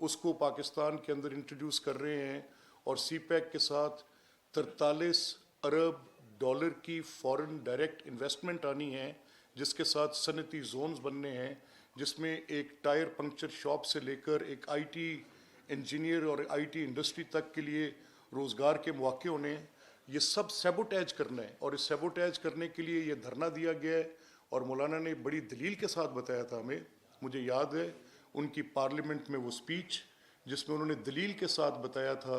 اس کو پاکستان کے اندر انٹروڈیوس کر رہے ہیں اور سی پیک کے ساتھ 43 ارب ڈالر کی فورن ڈائریکٹ انویسٹمنٹ آنی ہے، جس کے ساتھ صنعتی زونز بننے ہیں، جس میں ایک ٹائر پنکچر شاپ سے لے کر ایک آئی ٹی انجینئر اور آئی ٹی انڈسٹری تک کے لیے روزگار کے مواقع ہونے ہیں۔ یہ سب سیبوٹیج کرنا ہے، اور اس سیبوٹیج کرنے کے لیے یہ دھرنا دیا گیا ہے، اور مولانا نے بڑی دلیل کے ساتھ بتایا تھا ہمیں۔ مجھے یاد ہے ان کی پارلیمنٹ میں وہ سپیچ جس میں انہوں نے دلیل کے ساتھ بتایا تھا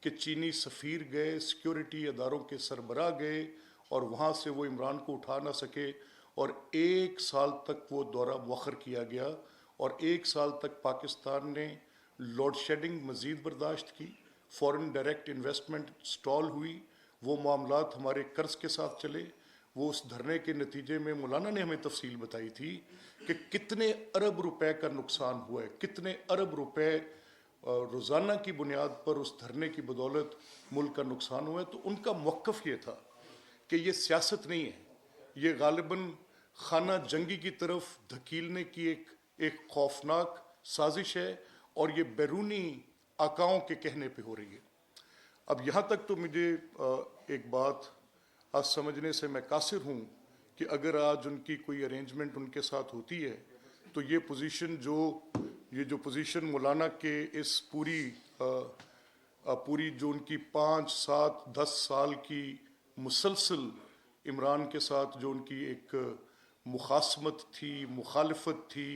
کہ چینی سفیر گئے، سیکیورٹی اداروں کے سربراہ گئے، اور وہاں سے وہ عمران کو اٹھا نہ سکے، اور 1 سال تک وہ دورہ مؤخر کیا گیا، اور 1 سال تک پاکستان نے لوڈ شیڈنگ مزید برداشت کی، فورن ڈائریکٹ انویسٹمنٹ سٹال ہوئی، وہ معاملات ہمارے قرض کے ساتھ چلے۔ وہ اس دھرنے کے نتیجے میں مولانا نے ہمیں تفصیل بتائی تھی کہ کتنے ارب روپے کا نقصان ہوا ہے، کتنے ارب روپے روزانہ کی بنیاد پر اس دھرنے کی بدولت ملک کا نقصان ہوا ہے۔ تو ان کا موقف یہ تھا کہ یہ سیاست نہیں ہے، یہ غالباً خانہ جنگی کی طرف دھکیلنے کی ایک خوفناک سازش ہے، اور یہ بیرونی آقاؤں کے کہنے پہ ہو رہی ہے۔ اب یہاں تک تو مجھے ایک بات آج سمجھنے سے میں قاصر ہوں کہ اگر آج ان کی کوئی ارینجمنٹ ان کے ساتھ ہوتی ہے تو یہ جو پوزیشن مولانا کے اس پوری جو ان کی 5 7 10 سال کی مسلسل عمران کے ساتھ جو ان کی ایک مخاصمت تھی، مخالفت تھی،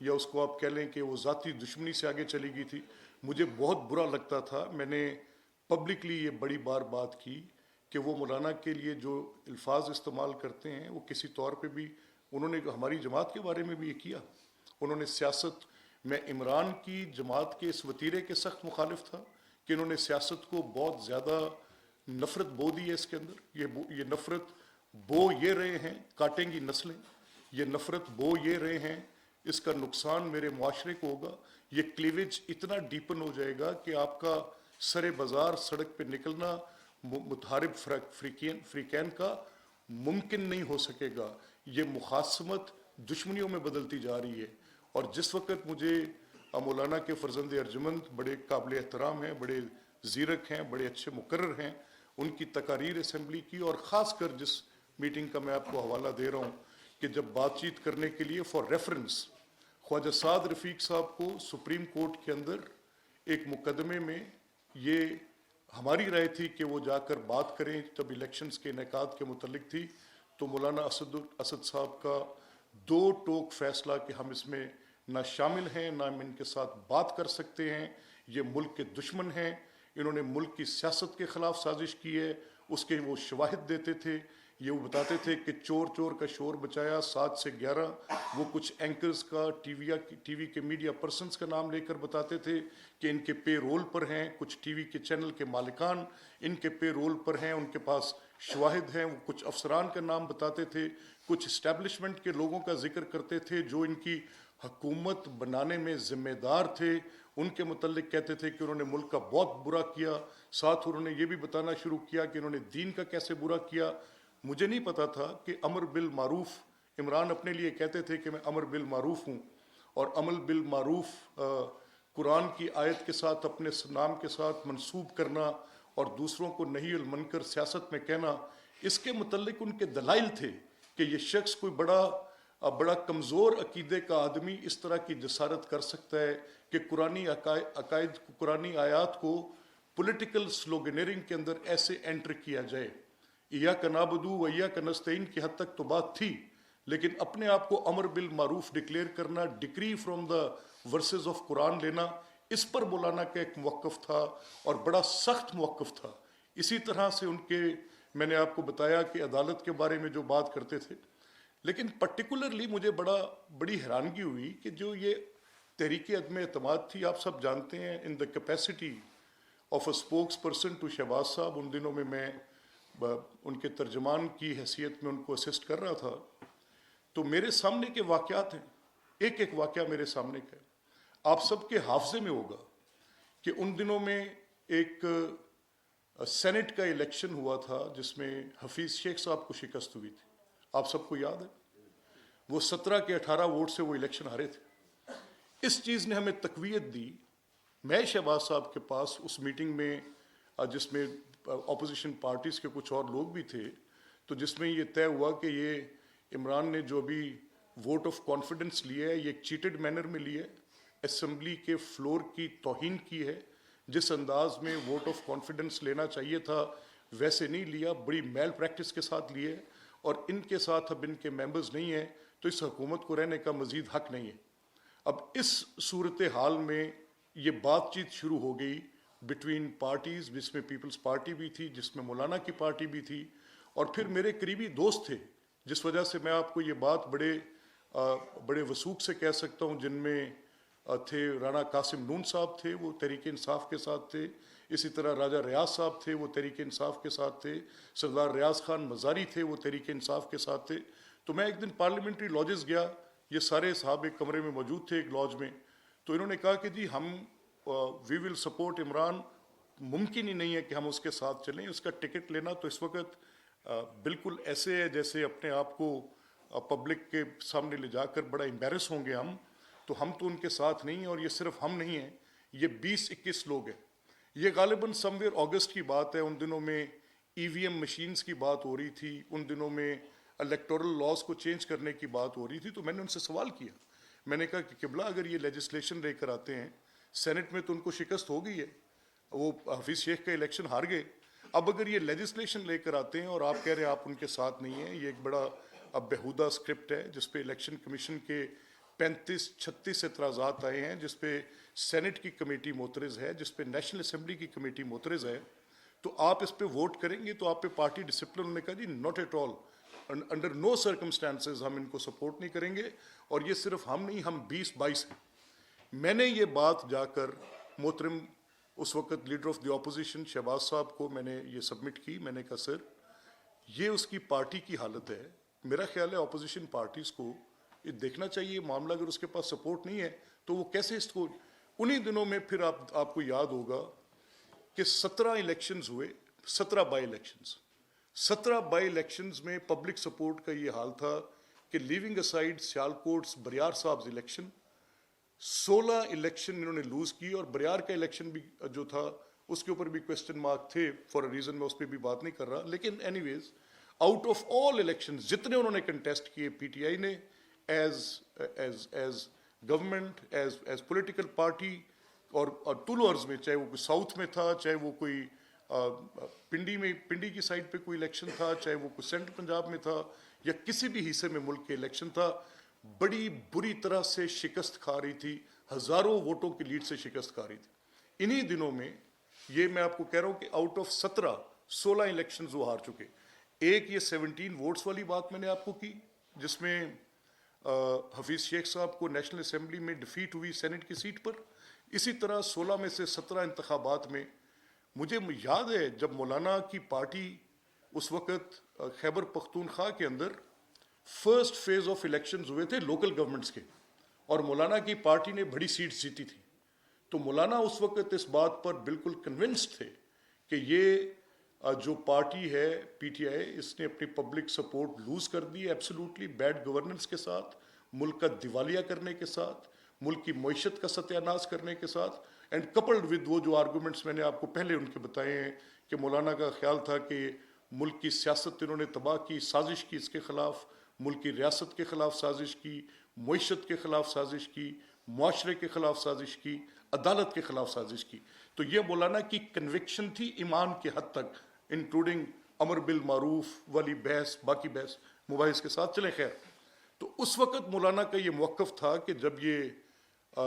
یا اس کو آپ کہہ لیں کہ وہ ذاتی دشمنی سے آگے چلی گئی تھی، مجھے بہت برا لگتا تھا۔ میں نے پبلکلی یہ بڑی بار بات کی کہ وہ مولانا کے لیے جو الفاظ استعمال کرتے ہیں وہ کسی طور پہ بھی انہوں نے ہماری جماعت کے بارے میں بھی یہ کیا۔ انہوں نے سیاست میں عمران کی جماعت کے اس وتیرے کے سخت مخالف تھا کہ انہوں نے سیاست کو بہت زیادہ نفرت بو دی ہے اس کے اندر۔ یہ نفرت بو یہ رہے ہیں، کاٹیں گی نسلیں، یہ نفرت بو یہ رہے ہیں، اس کا نقصان میرے معاشرے کو ہوگا۔ یہ کلیویج اتنا ڈیپن ہو جائے گا کہ آپ کا سر بازار سڑک پہ نکلنا متحارب فریقین کا ممکن نہیں ہو سکے گا۔ یہ مخاصمت دشمنیوں میں بدلتی جا رہی ہے، اور جس وقت مجھے مولانا کے فرزند ارجمند بڑے قابل احترام ہیں، بڑے زیرک ہیں، بڑے اچھے مقرر ہیں، ان کی تقاریر اسمبلی کی، اور خاص کر جس میٹنگ کا میں آپ کو حوالہ دے رہا ہوں کہ جب بات چیت کرنے کے لیے فار ریفرنس خواجہ سعد رفیق صاحب کو سپریم کورٹ کے اندر ایک مقدمے میں یہ ہماری رائے تھی کہ وہ جا کر بات کریں، جب الیکشنز کے انعقاد کے متعلق تھی، تو مولانا اسد صاحب کا 2 ٹوک فیصلہ کہ ہم اس میں نہ شامل ہیں، نہ ہم ان کے ساتھ بات کر سکتے ہیں، یہ ملک کے دشمن ہیں، انہوں نے ملک کی سیاست کے خلاف سازش کی ہے، اس کے وہ شواہد دیتے تھے۔ یہ وہ بتاتے تھے کہ چور کا شور بچایا 7 سے 11، وہ کچھ اینکرز کا ٹی وی کے میڈیا پرسنز کا نام لے کر بتاتے تھے کہ ان کے پے رول پر ہیں، کچھ ٹی وی کے چینل کے مالکان ان کے پے رول پر ہیں، ان کے پاس شواہد ہیں۔ وہ کچھ افسران کا نام بتاتے تھے، کچھ اسٹیبلشمنٹ کے لوگوں کا ذکر کرتے تھے جو ان کی حکومت بنانے میں ذمہ دار تھے، ان کے متعلق کہتے تھے کہ انہوں نے ملک کا بہت برا کیا۔ ساتھ انہوں نے یہ بھی بتانا شروع کیا کہ انہوں نے دین کا کیسے برا کیا۔ مجھے نہیں پتا تھا کہ امر بالمعروف، عمران اپنے لیے کہتے تھے کہ میں امر بالمعروف ہوں، اور عمل بالمعروف قرآن کی آیت کے ساتھ اپنے نام کے ساتھ منسوب کرنا اور دوسروں کو نہی المنکر سیاست میں کہنا، اس کے متعلق ان کے دلائل تھے کہ یہ شخص کوئی بڑا کمزور عقیدے کا آدمی اس طرح کی جسارت کر سکتا ہے کہ قرآنی آیات کو پولیٹیکل سلوگنیرنگ کے اندر ایسے انٹر کیا جائے۔ ایاک نعبد و ایاک نستعین کی حد تک تو بات تھی، لیکن اپنے آپ کو امر بالمعروف ڈکلیئر کرنا، decree from the verses of Quran لینا، اس پر مولانا کا ایک موقف تھا، اور بڑا سخت موقف تھا۔ اسی طرح سے ان کے، میں نے آپ کو بتایا کہ عدالت کے بارے میں جو بات کرتے تھے، لیکن پرٹیکولرلی مجھے بڑی حیرانگی ہوئی کہ جو یہ تحریک عدم اعتماد تھی، آپ سب جانتے ہیں in the capacity of a spokesperson to Shehbaz صاحب، ان دنوں میں ان کے ترجمان کی حیثیت میں ان کو اسسٹ کر رہا تھا، تو میرے سامنے کے واقعات ہیں، ایک واقعہ میرے سامنے کا ہے۔ آپ سب کے حافظے میں ہوگا کہ ان دنوں میں ایک سینٹ کا الیکشن ہوا تھا جس میں حفیظ شیخ صاحب کو شکست ہوئی تھی، آپ سب کو یاد ہے؟ وہ 17 کے 18 ووٹ سے وہ الیکشن ہارے تھے۔ اس چیز نے ہمیں تقویت دی میں شہباز صاحب کے پاس اس میٹنگ میں جس میں اپوزیشن پارٹیز کے کچھ اور لوگ بھی تھے، تو جس میں یہ طے ہوا کہ یہ عمران نے جو بھی ووٹ آف کانفیڈنس لیا ہے یہ ایک چیٹڈ مینر میں لیا ہے، اسمبلی کے فلور کی توہین کی ہے، جس انداز میں ووٹ آف کانفیڈنس لینا چاہیے تھا ویسے نہیں لیا، بڑی میل پریکٹس کے ساتھ لیے، اور ان کے ساتھ اب ان کے ممبرز نہیں ہیں تو اس حکومت کو رہنے کا مزید حق نہیں ہے۔ اب اس صورتحال میں یہ بات چیت شروع ہو گئی بٹوین پارٹیز، جس میں پیپلز پارٹی بھی تھی، جس میں مولانا کی پارٹی بھی تھی، اور پھر میرے قریبی دوست تھے جس وجہ سے میں آپ کو یہ بات بڑے وثوق سے کہہ سکتا ہوں، جن میں تھے رانا قاسم نون صاحب تھے، وہ تحریک انصاف کے ساتھ تھے، اسی طرح راجہ ریاض صاحب تھے، وہ تحریک انصاف کے ساتھ تھے، سردار ریاض خان مزاری تھے، وہ تحریک انصاف کے ساتھ تھے۔ تو میں ایک دن پارلیمنٹری لاجز گیا، یہ سارے صاحب ایک کمرے میں موجود تھے ایک لاج میں، تو انہوں نے کہا کہ جی ہم وی ول سپورٹ عمران، ممکن ہی نہیں ہے کہ ہم اس کے ساتھ چلیں، اس کا ٹکٹ لینا تو اس وقت بالکل ایسے ہے جیسے اپنے آپ کو پبلک کے سامنے لے جا کر بڑا امبیرس ہوں گے تو ہم تو ان کے ساتھ نہیں ہیں، اور یہ صرف ہم نہیں ہیں، یہ 20-21 لوگ ہیں۔ یہ غالباً سم ویئر اگست کی بات ہے، ان دنوں میں ای وی ایم مشینز کی بات ہو رہی تھی، ان دنوں میں الیکٹورل لاز کو چینج کرنے کی بات ہو رہی تھی، تو میں نے ان سے سوال کیا، میں نے کہا کہ قبلہ اگر یہ لیجسلیشن لے کر آتے ہیں، سینٹ میں تو ان کو شکست ہو گئی ہے، وہ حفیظ شیخ کا الیکشن ہار گئے، اب اگر یہ لیجسلیشن لے کر آتے ہیں اور آپ کہہ رہے ہیں آپ ان کے ساتھ نہیں ہیں، یہ ایک بڑا اب بیہودہ اسکرپٹ ہے جس پہ الیکشن کمیشن کے 35-36 اعتراضات آئے ہیں، جس پہ سینٹ کی کمیٹی معترض ہے، جس پہ نیشنل اسمبلی کی کمیٹی معترض ہے، تو آپ اس پہ ووٹ کریں گے تو آپ پہ پارٹی ڈسپلن نے کہا جی not at all, under no circumstances ہم ان کو سپورٹ نہیں کریں گے، اور یہ صرف ہم نہیں، ہم 20-22 ہیں۔ میں نے یہ بات جا کر محترم اس وقت leader of the opposition Shahbaz صاحب کو میں نے یہ سبمٹ کی، میں نے کہا سر یہ اس کی پارٹی کی حالت ہے، میرا خیال ہے اپوزیشن پارٹیز کو یہ دیکھنا چاہیے، معاملہ اگر اس کے پاس سپورٹ نہیں ہے تو وہ کیسے اس کو، انہی دنوں میں پھر آپ کو یاد ہوگا کہ 17 الیکشنز ہوئے، 17 بائی الیکشنز، 17 بائی الیکشنز میں پبلک سپورٹ کا یہ حال تھا کہ لیونگ اسائڈ سیالکوٹس بریار صاحب الیکشن، 16 الیکشن انہوں نے لوز کی، اور بریار کا الیکشن بھی جو تھا اس کے اوپر بھی کوسچن مارک تھے فار اے ریزن، میں اس پہ بھی بات نہیں کر رہا، لیکن anyways out of all elections جتنے انہوں نے کنٹیسٹ کیے پی ٹی آئی نے as government as political party, اور ٹول عرض میں، چاہے وہ کوئی ساؤتھ میں تھا، چاہے وہ کوئی پنڈی کی سائڈ پہ کوئی الیکشن تھا، چاہے وہ کوئی سینٹرل پنجاب میں تھا، یا کسی بھی حصے میں ملک کے الیکشن تھا، بڑی بری طرح سے شکست کھا رہی تھی، ہزاروں ووٹوں کی لیڈ سے شکست کھا رہی تھی۔ انہی دنوں میں یہ میں آپ کو کہہ رہا ہوں کہ آؤٹ آف 16 الیکشنز وہ ہار چکے۔ ایک یہ 17 ووٹس والی بات میں نے آپ کو کی، جس میں حفیظ شیخ صاحب کو نیشنل اسمبلی میں ڈیفیٹ ہوئی سینٹ کی سیٹ پر، اسی طرح 16 میں سے 17 انتخابات میں مجھے یاد ہے جب مولانا کی پارٹی اس وقت خیبر پختونخوا کے اندر فرسٹ فیز آف الیکشنز ہوئے تھے لوکل گورنمنٹس کے، اور مولانا کی پارٹی نے بڑی سیٹس جیتی تھی، تو مولانا اس وقت اس بات پر بالکل کنونسڈ تھے کہ یہ جو پارٹی ہے پی ٹی آئی، اس نے اپنی پبلک سپورٹ لوز کر دی ایبسولوٹلی بیڈ گورننس کے ساتھ، ملک کا دیوالیہ کرنے کے ساتھ، ملک کی معیشت کا ستیہ ناش کرنے کے ساتھ، اینڈ کپلڈ ود وہ جو آرگومنٹس میں نے آپ کو پہلے ان کے بتائے ہیں کہ مولانا کا خیال تھا کہ ملک کی سیاست انہوں نے تباہ کی، سازش کی اس کے خلاف، ملک کی ریاست کے خلاف سازش کی، معیشت کے خلاف سازش کی، معاشرے کے خلاف سازش کی، عدالت کے خلاف سازش کی، تو یہ مولانا کی کنوکشن تھی ایمان کی حد تک، انکلوڈنگ امر بالمعروف والی بحث، باقی بحث مباحث کے ساتھ چلیں خیر۔ تو اس وقت مولانا کا یہ موقف تھا کہ جب یہ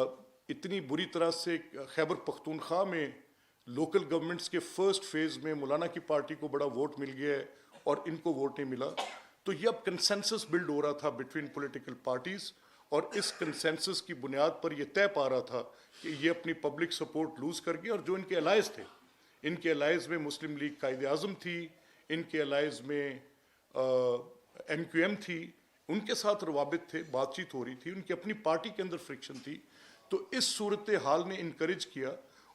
اتنی بری طرح سے خیبر پختونخوا میں لوکل گورنمنٹس کے فرسٹ فیز میں مولانا کی پارٹی کو بڑا ووٹ مل گیا ہے اور ان کو ووٹ نہیں ملا، تو یہ اب کنسنسس بلڈ ہو رہا تھا بٹوین پولیٹیکل پارٹیز، اور اس کنسنسس کی بنیاد پر یہ طے پا رہا تھا کہ یہ اپنی پبلک سپورٹ لوز کر گیا، اور جو ان کے الائز تھے، ان کے الائز میں مسلم لیگ قائد اعظم تھی، ان کے الائز میں ایم کیو ایم تھی، ان کے ساتھ روابط تھے، بات چیت ہو رہی تھی، ان کی اپنی پارٹی کے اندر فرکشن تھی، تو اس صورتحال نے انکریج کیا،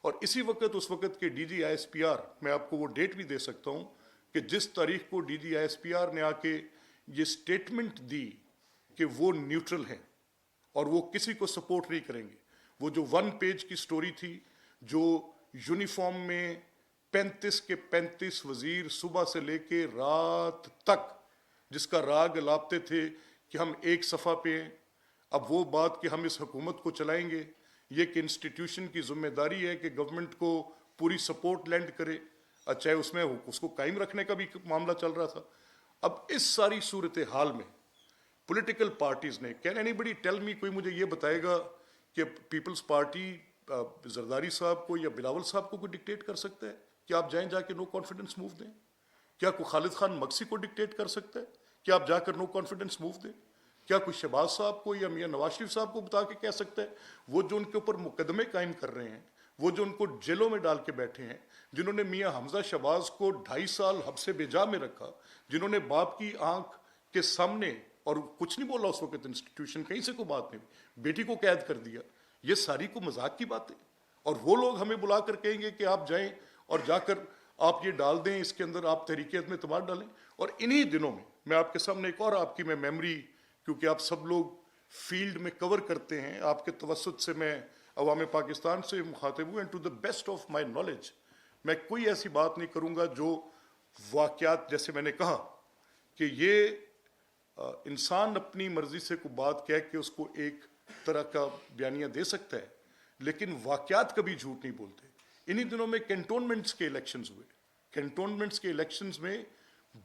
اور اسی وقت اس وقت کے D G I S P R, میں آپ کو وہ ڈیٹ بھی دے سکتا ہوں کہ جس تاریخ کو D G I S P R نے آ کے یہ سٹیٹمنٹ دی کہ وہ نیوٹرل ہیں اور وہ کسی کو سپورٹ نہیں کریں گے، وہ جو 1 پیج کی سٹوری تھی جو یونیفارم میں 35 کے 35 وزیر صبح سے لے کے رات تک جس کا راگ الاپتے تھے کہ ہم ایک صفحہ پہ ہیں. اب وہ بات کہ ہم اس حکومت کو چلائیں گے، یہ ایک انسٹیٹیوشن کی ذمہ داری ہے کہ گورنمنٹ کو پوری سپورٹ لینڈ کرے، چاہے اس میں اس کو قائم رکھنے کا بھی معاملہ چل رہا تھا. اب اس ساری صورتحال میں پولیٹیکل پارٹیز نے، can anybody tell me, کوئی مجھے یہ بتائے گا کہ پیپلز پارٹی زرداری صاحب کو یا بلاول صاحب کو کوئی ڈکٹیٹ کر سکتا ہے کہ آپ جائیں جا کے نو کانفیڈنس موو دیں؟ کیا کوئی خالد خان مکسی کو ڈکٹیٹ کر سکتا ہے کہ آپ جا کر نو کانفیڈنس موو دیں؟ کیا کوئی شہباز صاحب کو یا میاں نواز شریف صاحب کو بتا کے کہہ سکتا ہے؟ وہ جو ان کے اوپر مقدمے قائم کر رہے ہیں، وہ جو ان کو جیلوں میں ڈال کے بیٹھے ہیں، جنہوں نے میاں حمزہ شہباز کو 2.5 سال حبس بجا میں رکھا، جنہوں نے باپ کی آنکھ کے سامنے، اور کچھ نہیں بولا اس وقت انسٹیٹیوشن، کہیں سے کوئی بات نہیں، بیٹی کو قید کر دیا، یہ ساری کو مذاق کی باتیں، اور وہ لوگ ہمیں بلا کر کہیں گے کہ آپ جائیں اور جا کر آپ یہ ڈال دیں، اس کے اندر آپ تحریک عدم اعتماد ڈالیں. اور انہی دنوں میں آپ کے سامنے ایک اور آپ کی میں میموری، کیونکہ آپ سب لوگ فیلڈ میں کور کرتے ہیں، آپ کے توسط سے میں عوام پاکستان سے مخاطب ہوں، and to the best of my knowledge میں کوئی ایسی بات نہیں کروں گا جو واقعات، جیسے میں نے کہا کہ یہ انسان اپنی مرضی سے کوئی بات کہہ کے اس کو ایک طرح کا بیانیہ دے سکتا ہے، لیکن واقعات کبھی جھوٹ نہیں بولتے. انہی دنوں میں کینٹونمنٹس کے الیکشنز ہوئے، کینٹونمنٹس کے الیکشنز میں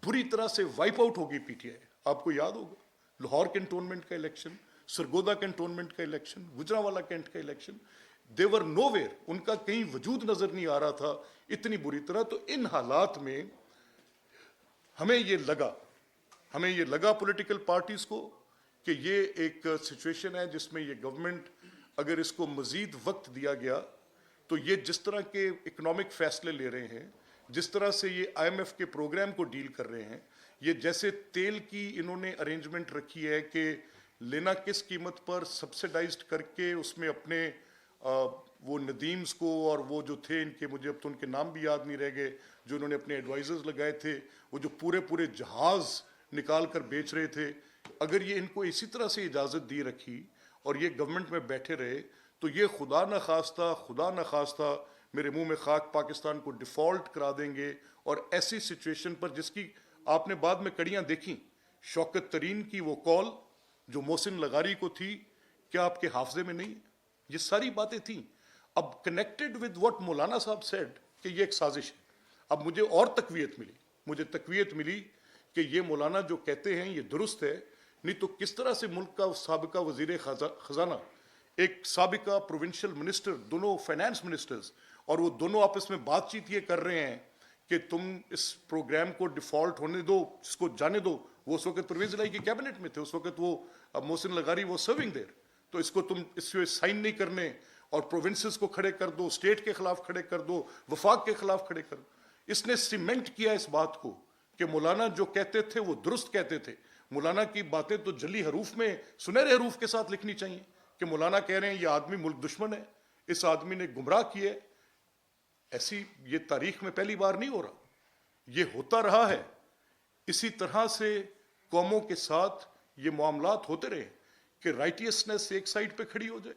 بری طرح سے وائپ آؤٹ ہو گئی پی ٹی آئی. آپ کو یاد ہوگا لاہور کینٹونمنٹ کا الیکشن، سرگودا کینٹونمنٹ کا الیکشن، گجرانوالہ کینٹ کا الیکشن، دے ور نو ویئر، ان کا کہیں وجود نظر نہیں آ رہا تھا اتنی بری طرح. تو ان حالات میں ہمیں یہ لگا پولیٹیکل پارٹیز کو کہ یہ ایک سچویشن ہے جس میں یہ گورنمنٹ اگر اس کو مزید وقت دیا گیا تو یہ جس طرح کے اکنامک فیصلے لے رہے ہیں، جس طرح سے یہ آئی ایم ایف کے پروگرام کو ڈیل کر رہے ہیں، یہ جیسے تیل کی انہوں نے ارینجمنٹ رکھی ہے کہ لینا کس قیمت پر سبسیڈائزڈ کر کے اس میں اپنے وہ ندیمز کو اور وہ جو تھے ان کے، مجھے اب تو ان کے نام بھی یاد نہیں رہ گئے، جو انہوں نے اپنے ایڈوائزرز لگائے تھے، وہ جو پورے جہاز نکال کر بیچ رہے تھے، اگر یہ ان کو اسی طرح سے اجازت دی رکھی اور یہ گورنمنٹ میں بیٹھے رہے تو یہ خدا نخواستہ میرے منہ میں خاک، پاکستان کو ڈیفالٹ کرا دیں گے. اور ایسی سچویشن پر جس کی آپ نے بعد میں کڑیاں دیکھیں، شوکت ترین کی وہ کال جو محسن لغاری کو تھی، کیا آپ کے حافظے میں نہیں؟ یہ ساری باتیں تھیں. اب کنیکٹڈ ود واٹ مولانا صاحب سیڈ کہ یہ ایک سازش ہے. اب مجھے اور تقویت ملی کہ یہ مولانا جو کہتے ہیں یہ درست ہے، نہیں تو کس طرح سے ملک کا سابقہ وزیر خزانہ، ایک سابقہ پروونشل منسٹر، دونوں فائنانس منسٹرز، اور وہ دونوں آپس میں بات چیت یہ کر رہے ہیں کہ تم اس پروگرام کو ڈیفالٹ ہونے دو، اس کو جانے دو. وہ اس وقت پرویز الہی کی کیبنٹ میں تھے، اس وقت وہ محسن لغاری وہ سرونگ دیر، تو اس کو تم اس سے سائن نہیں کرنے اور پروونسز کو کھڑے کر دو، اسٹیٹ کے خلاف کھڑے کر دو، وفاق کے خلاف کھڑے کر دو. اس نے سیمنٹ کیا اس بات کو کہ مولانا جو کہتے تھے وہ درست کہتے تھے. مولانا کی باتیں تو جلی حروف میں، سنہرے حروف کے ساتھ لکھنی چاہیے کہ مولانا کہہ رہے ہیں یہ آدمی ملک دشمن ہے، اس آدمی نے گمراہ کیا ہے. ایسی یہ تاریخ میں پہلی بار نہیں ہو رہا، یہ ہوتا رہا ہے. اسی طرح سے قوموں کے ساتھ یہ معاملات ہوتے رہے کہ رائٹیسنس ایک سائڈ پہ کھڑی ہو جائے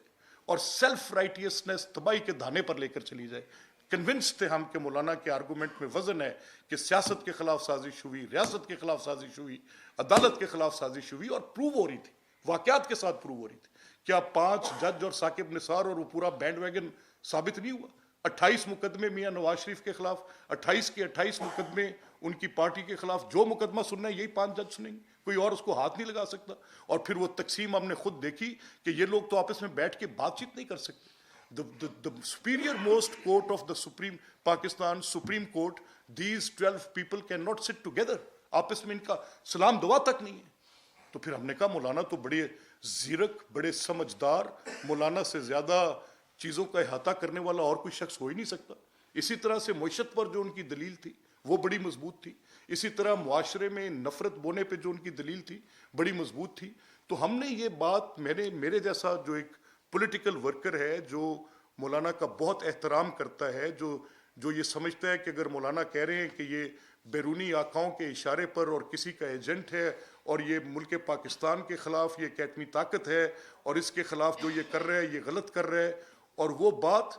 اور سیلف رائٹیسنس تباہی کے دھانے پر لے کر چلی جائے. کنونس تھے ہم کہ مولانا کے آرگومنٹ میں وزن ہے کہ سیاست کے خلاف سازش ہوئی، ریاست کے خلاف سازش ہوئی، عدالت کے خلاف سازش ہوئی، اور پروو ہو رہی تھی، واقعات کے ساتھ پروو ہو رہی تھی. کیا 5 جج اور ثاقب نثار اور وہ پورا بینڈ ویگن ثابت نہیں ہوا؟ 28 مقدمے میاں نواز شریف کے خلاف، 28 کے 28 مقدمے ان کی پارٹی کے خلاف. جو مقدمہ سننا ہے یہی 5 جج سنیں گے، کوئی اور اس کو ہاتھ نہیں لگا سکتا. اور پھر وہ تقسیم ہم نے خود دیکھی کہ یہ لوگ تو آپس میں بیٹھ کے بات چیت نہیں کر سکتے. The superior most court of the Supreme Pakistan Supreme Court, these 12 people cannot sit together. آپس میں ان کا سلام دعا تک نہیں ہے. تو پھر ہم نے کہا مولانا تو بڑے زیرک، بڑے سمجھدار، مولانا سے زیادہ چیزوں کا احاطہ کرنے والا اور کوئی شخص ہو ہی نہیں سکتا. اسی طرح سے معیشت پر جو ان کی دلیل تھی وہ بڑی مضبوط تھی. اسی طرح معاشرے میں نفرت بونے پہ جو ان کی دلیل تھی بڑی مضبوط تھی. تو ہم نے یہ بات، میرے جیسا جو ایک پولیٹیکل ورکر ہے، جو مولانا کا بہت احترام کرتا ہے، جو یہ سمجھتا ہے کہ اگر مولانا کہہ رہے ہیں کہ یہ بیرونی آقاؤں کے اشارے پر اور کسی کا ایجنٹ ہے اور یہ ملک پاکستان کے خلاف یہ ایک ایٹمی طاقت ہے اور اس کے خلاف جو یہ کر رہا ہے یہ غلط کر رہا ہے، اور وہ بات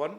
1,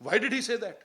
Why did he say that?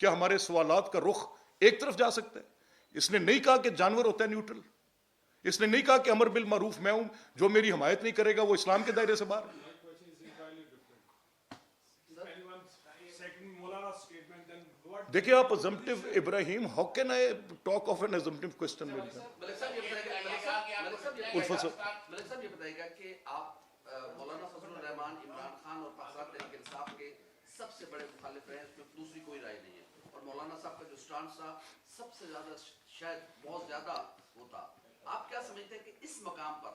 کیا ہمارے سوالات کا رخ ایک طرف جا سکتا ہے؟ اس نے نہیں کہا کہ جانور ہوتا ہے نیوٹرل، اس نے نہیں کہا کہ امر بالمعروف میں ہوں، جو میری حمایت نہیں کرے گا وہ اسلام کے دائرے سے باہر ہے۔ دیکھیں آپ assumptive Ibrahim, how can I talk of an assumptive question؟ ملک صاحب یہ بتائیے گا کہ آپ مولانا فضل الرحمان عمران خان اور پاکستان تحریک انصاف کے سب سے بڑے مخالف رہے، اس میں دوسری کوئی رائے نہیں ہے، اور مولانا صاحب کا جو سٹانس تھا سب سے زیادہ شاید بہت زیادہ ہوتا، آپ کیا سمجھتے ہیں کہ اس مقام پر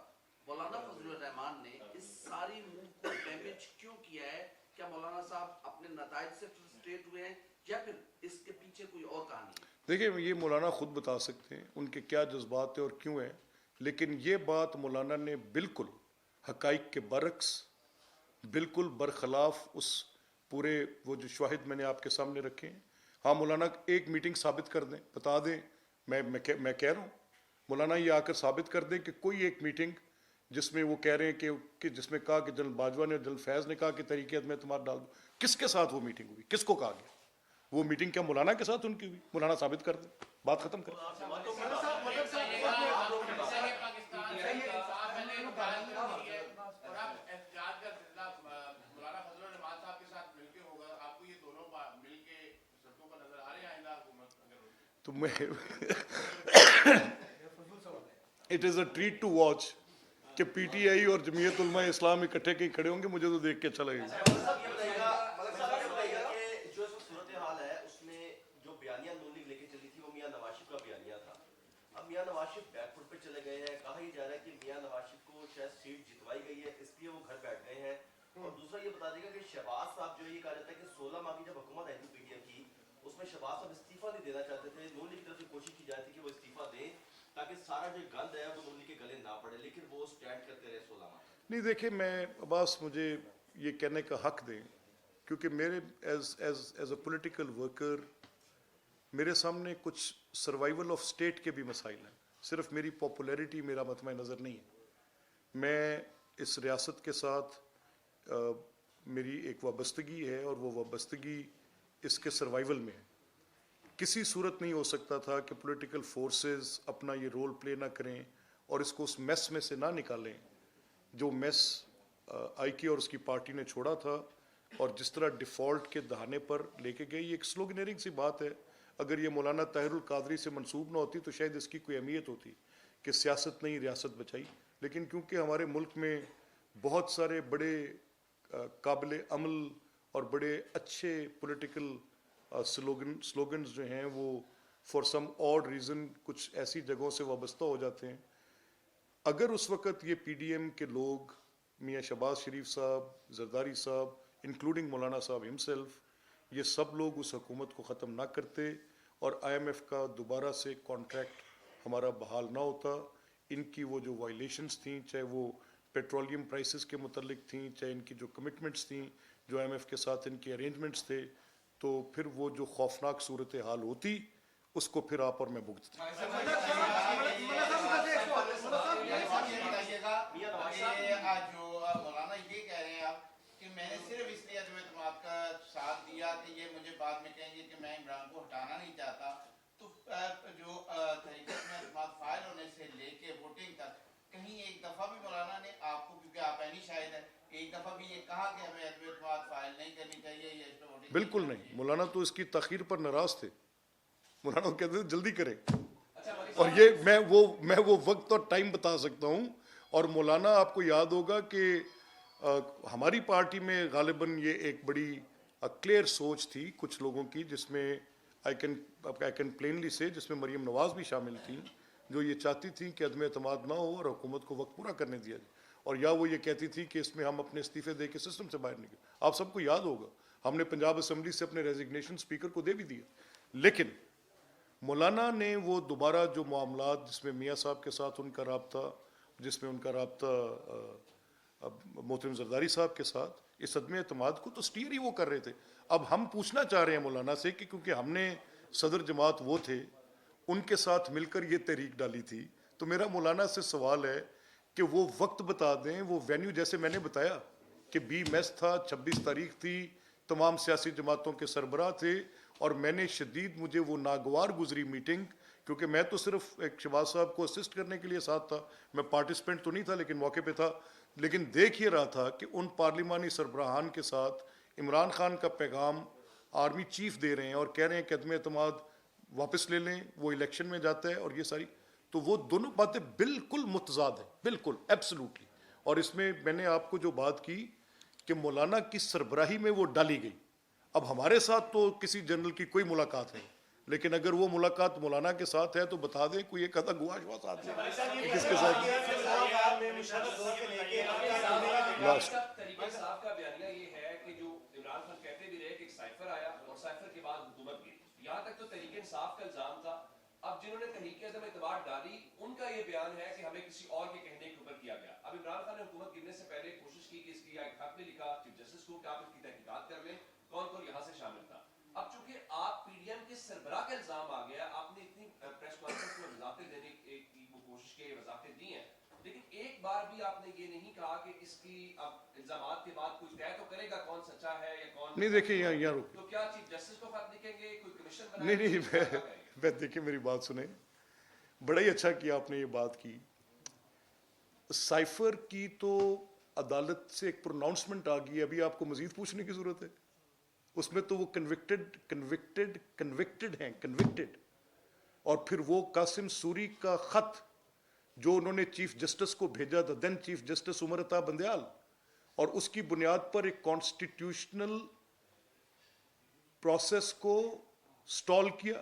مولانا فضل الرحمان نے اس ساری موو کو ڈیمیج کیوں کیا ہے؟ کیا مولانا صاحب اپنے نتائج سے فرسٹریٹ ہوئے ہیں یا پھر اس کے پیچھے کوئی اور کہانی ہے؟ دیکھیں یہ مولانا خود بتا سکتے ہیں ان کے کیا جذبات ہیں اور کیوں ہیں، لیکن یہ بات مولانا نے بالکل حقائق کے برعکس، بالکل برخلاف اس پورے وہ جو شواہد میں نے آپ کے سامنے رکھے ہیں۔ ہاں مولانا ایک میٹنگ ثابت کر دیں، بتا دیں، میں کہہ رہا ہوں مولانا یہ آ کر ثابت کر دیں کہ کوئی ایک میٹنگ جس میں وہ کہہ رہے ہیں کہ جس میں کہا کہ جنرل باجوہ نے اور جنرل فیض نے کہا کہ تحریک عدم اعتماد ڈال دو، کس کے ساتھ وہ میٹنگ ہوئی، کس کو کہا گیا؟ وہ میٹنگ کیا مولانا کے ساتھ ان کی ہوئی؟ مولانا ثابت کر دیں، بات ختم کر دیں۔ تو میں it is a treat to watch کہ پی ٹی آئی اور جمعیت علماء اسلام اکٹھے کہیں کھڑے ہوں گے، مجھے تو دیکھ کے اچھا لگے گا۔ جو صورتحال ہے اس میں جو بیانیہ نون لیگ لے کے چلی تھی وہ میاں نواز شریف کا بیانیہ تھا، اب میاں نواز شریف بیک فٹ پہ چلے گئے ہیں، کہا یہ جا رہا ہے کہ میاں نواز شریف کو شاید سیٹ جتوائی گئی ہے اس لیے وہ گھر بیٹھ گئے ہیں، اور دوسرا یہ بتا دے گا کہ شہباز صاحب جو یہ کہا جاتا ہے کہ 16 ماہ کی جب حکومت ہے پی ڈی ایم کی، اس میں شہباز صاحب استعفیٰ نہیں دینا چاہتے تھے، نون لیگ کی طرف سے کوشش کی جاتی تھی کہ وہ استعفیٰ دیں تاکہ سارا جو گند ہے وہ نون لیگ کے گلے نہ پڑے، لیکن وہ اسٹینڈ کرتے رہے 16 ماہ۔ نہیں دیکھیں، میں عباس مجھے یہ کہنے کا حق دیں، کیونکہ میرے ایز اے پولیٹیکل ورکر میرے سامنے کچھ سروائیول آف اسٹیٹ کے بھی مسائل ہیں، صرف میری پاپولیرٹی میرا مطمع نظر نہیں ہے۔ میں اس ریاست کے ساتھ میری ایک وابستگی ہے، اور وہ وابستگی اس کے سروائیول میں ہے۔ کسی صورت نہیں ہو سکتا تھا کہ پولیٹیکل فورسز اپنا یہ رول پلے نہ کریں اور اس کو اس میس میں سے نہ نکالیں جو میس آئی کے اور اس کی پارٹی نے چھوڑا تھا، اور جس طرح ڈیفالٹ کے دہانے پر لے کے گئی۔ یہ ایک سلوگنیرنگ سی بات ہے، اگر یہ مولانا طاہر القادری سے منسوب نہ ہوتی تو شاید اس کی کوئی اہمیت ہوتی کہ سیاست نہیں ریاست بچائی، لیکن کیونکہ ہمارے ملک میں بہت سارے بڑے قابل عمل اور بڑے اچھے پولیٹیکل سلوگنز جو ہیں وہ فار سم آڈ ریزن کچھ ایسی جگہوں سے وابستہ ہو جاتے ہیں۔ اگر اس وقت یہ پی ڈی ایم کے لوگ، میاں شہباز شریف صاحب، زرداری صاحب، انکلوڈنگ مولانا صاحب ہمسیلف، یہ سب لوگ اس حکومت کو ختم نہ کرتے اور آئی ایم ایف کا دوبارہ سے کانٹریکٹ ہمارا بحال نہ ہوتا، ان کی وہ جو وائلیشنز تھیں، چاہے وہ پیٹرولیم پرائسز کے متعلق تھیں، چاہے ان کی جو کمٹمنٹس تھیں، جو آئی ایم ایف کے ساتھ ان کے ارینجمنٹس تھے، تو پھر وہ جو خوفناک صورتحال ہوتی اس کو پھر آپ اور میں بھگتتے۔ مولانا یہ کہہ رہے ہیں آپ کہ میں نے صرف اس لیے عدم اعتماد کا ساتھ دیا کہ یہ مجھے بعد میں کہیں گے کہ میں عمران کو ہٹانا نہیں چاہتا، تو جو تحریک عدم اعتماد فائل ہونے سے لے کے ووٹنگ تک کہیں ایک دفعہ بھی مولانا نے آپ کو، کیونکہ آپ عینی شاہد ہیں، ایک دفعہ بھی یہ کہا کہ ہمیں عدم اعتماد فائل نہیں کرنی چاہیے یا اس پہ ووٹنگ؟ بالکل نہیں، مولانا تو اس کی تاخیر پر ناراض تھے، مولانا کہتے تھے جلدی کریں، اور یہ میں وہ وقت اور ٹائم بتا سکتا ہوں۔ اور مولانا آپ کو یاد ہوگا کہ ہماری پارٹی میں غالباً یہ ایک بڑی کلیئر سوچ تھی کچھ لوگوں کی، جس میں آئی کین پلینلی سے، جس میں مریم نواز بھی شامل تھیں، جو یہ چاہتی تھیں کہ عدم اعتماد نہ ہو اور حکومت کو وقت پورا کرنے دیا جائے، اور یا وہ یہ کہتی تھی کہ اس میں ہم اپنے استعفے دے کے سسٹم سے باہر نکلیں۔ آپ سب کو یاد ہوگا ہم نے پنجاب اسمبلی سے اپنے ریزگنیشن اسپیکر کو دے بھی دیے، لیکن مولانا نے وہ دوبارہ جو معاملات جس میں میاں صاحب کے ساتھ ان کا رابطہ، جس میں ان کا رابطہ محترم زرداری صاحب کے ساتھ، اس عدم اعتماد کو تو سٹیئر ہی وہ کر رہے تھے۔ اب ہم پوچھنا چاہ رہے ہیں مولانا سے کہ کیونکہ ہم نے صدر جماعت وہ تھے، ان کے ساتھ مل کر یہ تحریک ڈالی تھی، تو میرا مولانا سے سوال ہے کہ وہ وقت بتا دیں، وہ وینیو، جیسے میں نے بتایا کہ 20 میس تھا، 26 تاریخ تھی، تمام سیاسی جماعتوں کے سربراہ تھے، اور میں نے شدید مجھے وہ ناگوار گزری میٹنگ, کیونکہ میں تو صرف ایک شہباز صاحب کو اسسٹ کرنے کے لیے ساتھ تھا, میں پارٹیسپینٹ تو نہیں تھا لیکن موقع پہ تھا, لیکن دیکھ یہ رہا تھا کہ ان پارلیمانی سربراہان کے ساتھ عمران خان کا پیغام آرمی چیف دے رہے ہیں اور کہہ رہے ہیں کہ عدم اعتماد واپس لے لیں, وہ الیکشن میں جاتا ہے اور یہ ساری, تو وہ دونوں باتیں بالکل متضاد ہیں, بالکل ایبسلوٹلی. اور اس میں نے آپ کو جو بات کی کہ مولانا کی سربراہی میں وہ ڈالی گئی, اب ہمارے ساتھ تو کسی جنرل کی کوئی ملاقات نہیں, لیکن اگر وہ ملاقات مولانا کے ساتھ ہے تو بتا دیں کوئی ایک آدھا گواش ہوا ساتھ ہے جس کے ساتھ لاسٹ. طریقہ صاحب کا بیانیہ یہ ہے کہ جو عمران خان کہتے بھی رہے کہ ایک سائفر آیا اور سائفر کے بعد حکومت گئی, یہاں تک تو تحریک انصاف کا الزام تھا. اب جنہوں نے تحریک عدم اعتماد ڈالی ان کا یہ بیان ہے کہ ہمیں کسی اور کے کہنے کے اوپر کیا گیا. اب عمران خان نے حکومت گرنے سے پہلے کوشش کی کہ اس کی ایک خط میں لکھا چیف جسٹس کو کہ آپ اس کی تحقیقات کر لیں کون کون یہاں سے شامل تھا. اب چونکہ آپ پی ڈی ایم کے سربراہ کا الزام آ گیا, آپ نے اتنی پریس کانفرنس میں وضاحتیں دینے کی وہ کوشش کی, وضاحتیں دی ہیں, لیکن ایک بار بھی آپ نے یہ نہیں کہا کہ اس کی اب الزامات کے بعد کوئی طے تو کرے گا کون سچا ہے یا کون نہیں. دیکھیں یہاں رک, تو کیا چیف جسٹس کو خط لکھیں گے, کوئی کمیشن نہیں, میں دیکھیں میری بات سنیں, بڑا ہی اچھا کیا آپ نے یہ بات کی. سائفر کی تو عدالت سے ایک پروناؤنسمنٹ آ گئی ہے, ابھی آپ کو مزید پوچھنے کی ضرورت ہے. اس میں تو وہ کنوکٹڈ ہیں, کنوکٹڈ. اور پھر وہ قاسم سوری کا خط جو انہوں نے چیف جسٹس کو بھیجا تھا, دین چیف جسٹس عمر عطا بندیال, اور اس کی بنیاد پر ایک کانسٹیٹیوشنل پروسیس کو سٹال کیا.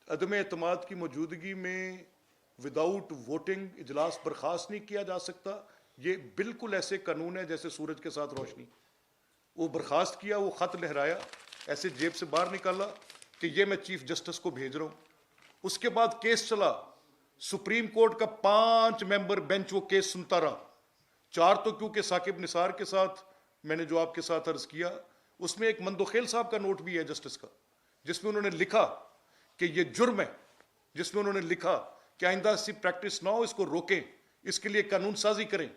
عدم اعتماد کی موجودگی میں وداؤٹ ووٹنگ اجلاس برخاست نہیں کیا جا سکتا. یہ بالکل ایسے قانون ہے جیسے سورج کے ساتھ روشنی. وہ برخاست کیا, وہ خط لہرایا, ایسے جیب سے باہر نکالا کہ یہ میں چیف جسٹس کو بھیج رہا ہوں. اس کے بعد کیس چلا, سپریم کورٹ کا 5 ممبر بینچ وہ کیس سنتا رہا. 4 تو کیونکہ ثاقب نثار کے ساتھ میں نے جو آپ کے ساتھ عرض کیا, اس میں ایک مندوخیل صاحب کا نوٹ بھی ہے جسٹس کا, جس میں انہوں نے لکھا کہ یہ جرم ہے, جس میں انہوں نے لکھا کہ آئندہ ایسی پریکٹس نہ ہو, اس کو روکیں, اس کے لیے قانون سازی کریں.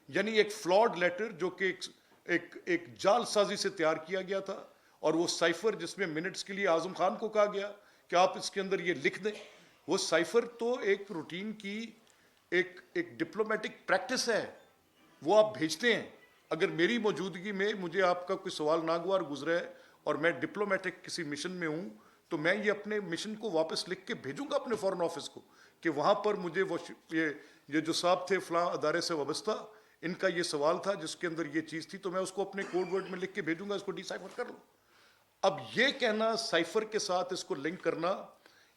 یعنی ایک فلاڈ لیٹر جو کہ ایک جال سازی سے تیار کیا گیا تھا, اور وہ سائفر جس میں منٹس کے لیے اعظم خان کو کہا گیا کہ آپ اس کے اندر یہ لکھ دیں, وہ سائفر تو ایک روٹین کی ایک ڈپلومیٹک پریکٹس ہے, وہ آپ بھیجتے ہیں. اگر میری موجودگی میں مجھے آپ کا کوئی سوال ناگوار گزرا ہے اور میں ڈپلومیٹک کسی مشن میں ہوں, تو میں یہ اپنے مشن کو واپس لکھ کے بھیجوں گا اپنے فارن آفس کو کہ وہاں پر مجھے یہ جو صاحب تھے فلاں ادارے سے وابستہ, ان کا یہ سوال تھا جس کے اندر یہ چیز تھی, تو میں اس کو اپنے کوڈ ورڈ میں لکھ کے بھیجوں گا, اس کو ڈی سائفر کر لو. اب یہ کہنا سائفر کے ساتھ اس کو لنک کرنا,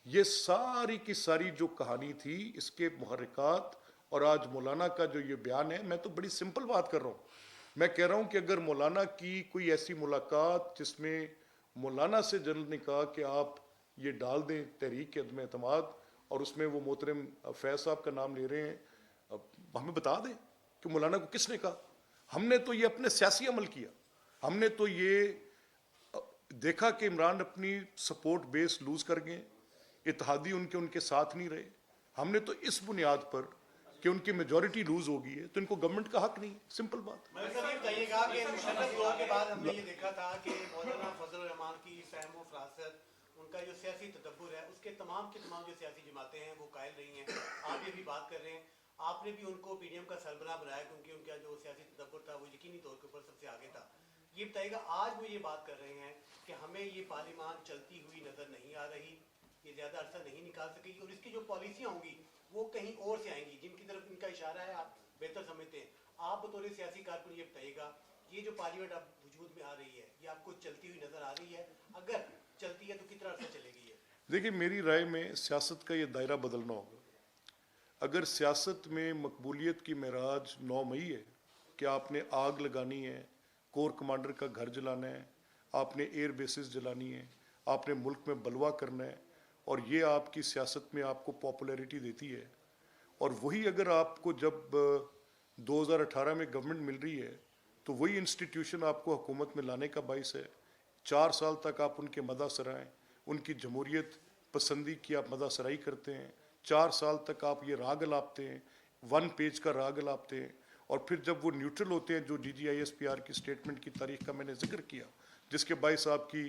یہ ساری کی ساری جو کہانی تھی اس کے محرکات, اور آج مولانا کا جو یہ بیان ہے, میں تو بڑی سمپل بات کر رہا ہوں. میں کہہ رہا ہوں کہ اگر مولانا کی کوئی ایسی ملاقات جس میں مولانا سے جنرل نے کہا کہ آپ یہ ڈال دیں تحریک عدم اعتماد, اور اس میں وہ محترم فیض صاحب کا نام لے رہے ہیں, ہمیں بتا دیں کہ مولانا کو کس نے کہا. ہم نے تو یہ اپنے سیاسی عمل کیا, ہم نے تو یہ دیکھا کہ عمران اپنی سپورٹ بیس لوز کر گئے, اتحادی ان کے ساتھ نہیں رہے. ہم نے تو اس بنیاد پر کہ ان کی میجورٹی لوز ہو گئی ہے تو ان کو گورنمنٹ کا حق نہیں. سمپل بات. کہیے گا کہ مشرف دور کے بعد ہم نے یہ دیکھا تھا کہ مولانا فضل الرحمان کی فہم و فراست, ان کا جو سیاسی تدبر ہے, اس کے تمام جو سیاسی جماعتیں ہیں وہ قائل رہی ہیں. آپ یہ بھی بات کر رہے ہیں, آپ نے بھی ان کو پی ڈی ایم کا سربراہ بنایا کیونکہ ان کا جو سیاسی تدبر تھا وہ یقینی طور کے اوپر سب سے آگے تھا. یہ بتائیے گا, آج وہ یہ بات کر رہے ہیں کہ ہمیں یہ پارلیمان چلتی ہوئی نظر نہیں آ رہی, یہ زیادہ عرصہ نہیں نکال سکے گی, اور اس کی جو پالیسیاں ہوں گی وہ کہیں اور سے آئیں گی جن کی طرف ان کا اشارہ ہے, آپ بہتر سمجھتے ہیں. آپ بطور سیاسی کارکن یہ بتائیے گا, یہ جو پارلیمنٹ اب وجود میں آ رہی ہے یہ آپ کو چلتی ہوئی نظر آ رہی ہے؟ اگر چلتی ہے تو کتنا عرصہ چلے گی؟ دیکھیں میری رائے میں سیاست کا یہ دائرہ بدلنا ہوگا. اگر سیاست میں مقبولیت کی معراج 9 مئی ہے کہ آپ نے آگ لگانی ہے, کور کمانڈر کا گھر جلانا ہے, آپ نے ایئر بیسز جلانی ہے, آپ نے ملک میں بلوا کرنا ہے, اور یہ آپ کی سیاست میں آپ کو پاپولیرٹی دیتی ہے, اور وہی اگر آپ کو جب 2018 میں گورنمنٹ مل رہی ہے تو وہی انسٹیٹیوشن آپ کو حکومت میں لانے کا باعث ہے, 4 سال تک آپ ان کے مدح سرائیں, ان کی جمہوریت پسندی کی آپ مدح سرائی کرتے ہیں, 4 سال تک آپ یہ راگ الاپتے ہیں, 1 پیج کا راگ الاپتے ہیں, اور پھر جب وہ نیوٹرل ہوتے ہیں, جو D G I S P R کی اسٹیٹمنٹ کی تاریخ کا میں نے ذکر کیا, جس کے باعث آپ کی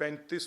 35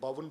52